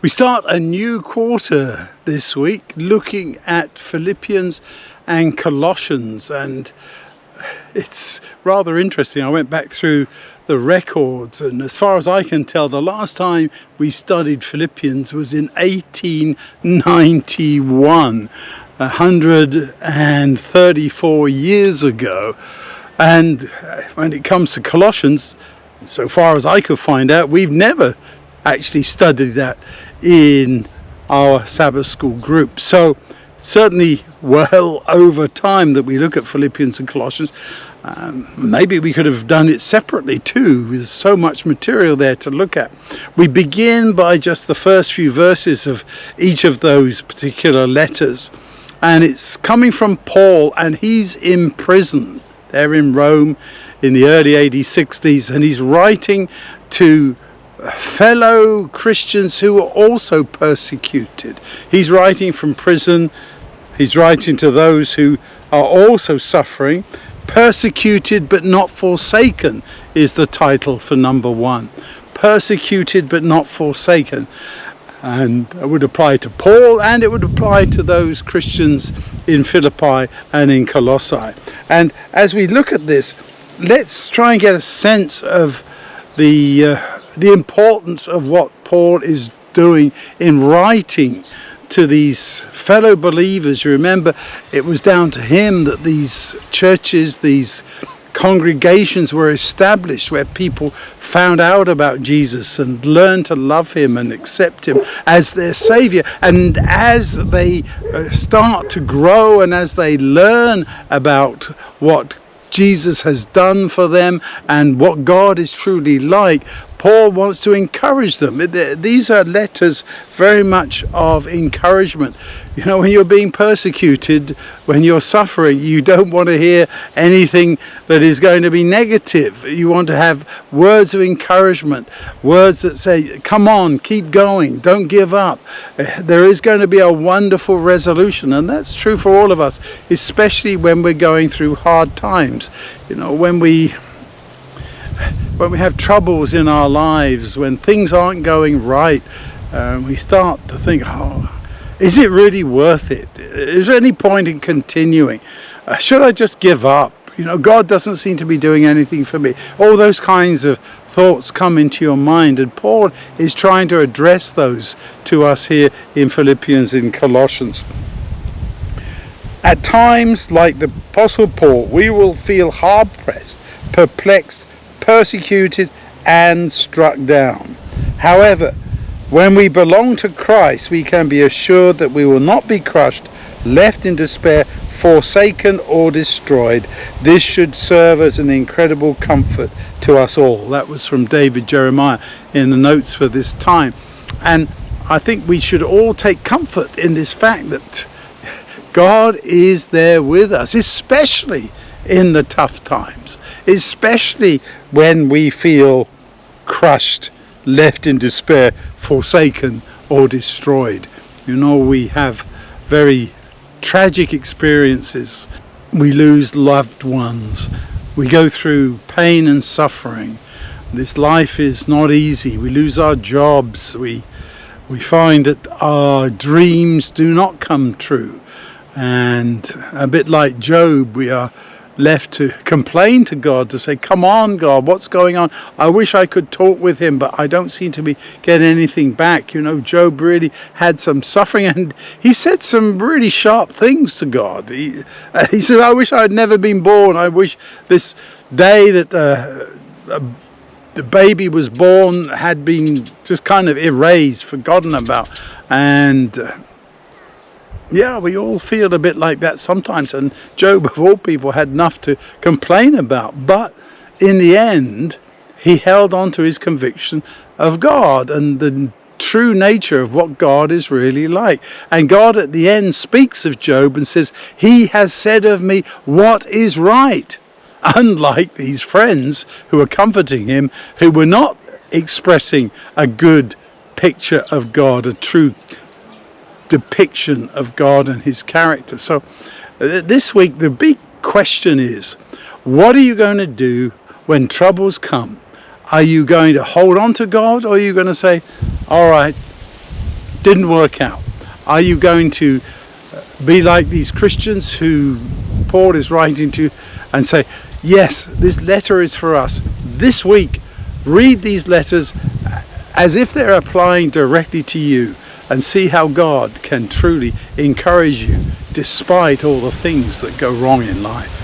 We start a new quarter this week looking at Philippians and Colossians, and it's rather interesting. I went back through the records, and as far as I can tell, the last time we studied Philippians was in 1891, 134 years ago. And when it comes to Colossians, so far as I could find out, we've never actually studied that in our Sabbath school group. So certainly well over time that we look at Philippians and Colossians. Maybe we could have done it separately too. There's so much material there to look at. We begin by just the first few verses of each of those particular letters, and it's coming from Paul, and he's in prison there in Rome in the early AD 60s, and he's writing to fellow Christians who are also persecuted. He's writing from prison. He's writing to those who are also suffering. Persecuted But Not Forsaken is the title for number 1. Persecuted But Not Forsaken. And it would apply to Paul, and it would apply to those Christians in Philippi and in Colossae. And as we look at this, let's try and get a sense of the importance of what Paul is doing in writing to these fellow believers. You remember, it was down to him that these churches, these congregations were established, where people found out about Jesus and learned to love him and accept him as their Savior. And as they start to grow, and as they learn about what Jesus has done for them and what God is truly like, Paul wants to encourage them. These are letters very much of encouragement. You know, when you're being persecuted, when you're suffering, you don't want to hear anything that is going to be negative. You want to have words of encouragement, words that say, come on, keep going, don't give up. There is going to be a wonderful resolution, and that's true for all of us, especially when we're going through hard times. You know, when we have troubles in our lives, when things aren't going right, we start to think, is it really worth it? Is there any point in continuing? Should I just give up? You know, God doesn't seem to be doing anything for me. All those kinds of thoughts come into your mind, and Paul is trying to address those to us here in Philippians and Colossians. At times, like the Apostle Paul, we will feel hard-pressed, perplexed, persecuted and struck down. However, when we belong to Christ, we can be assured that we will not be crushed, left in despair, forsaken or destroyed. This should serve as an incredible comfort to us all. That was from David Jeremiah in the notes for this time. And I think we should all take comfort in this fact that God is there with us, especially in the tough times, especially when we feel crushed, left in despair, forsaken or destroyed. You know, we have very tragic experiences. We lose loved ones. We go through pain and suffering. This life is not easy. We lose our jobs. We find that our dreams do not come true. And a bit like Job, we are left to complain to God, to say, come on, God, what's going on? I wish I could talk with him, but I don't seem to be getting anything back. You know, Job really had some suffering, and he said some really sharp things to God. He said, I wish I had never been born. I wish this day that the baby was born had been just kind of erased, forgotten about. And yeah, we all feel a bit like that sometimes, and Job, of all people, had enough to complain about. But in the end, he held on to his conviction of God and the true nature of what God is really like. And God at the end speaks of Job and says, he has said of me what is right. Unlike these friends who were comforting him, who were not expressing a good picture of God, a true depiction of God and his character. So this week the big question is, what are you going to do when troubles come? Are you going to hold on to God, or are you going to say, all right, didn't work out? Are you going to be like these Christians who Paul is writing to and say, yes, this letter is for us. This week, read these letters as if they're applying directly to you, and see how God can truly encourage you despite all the things that go wrong in life.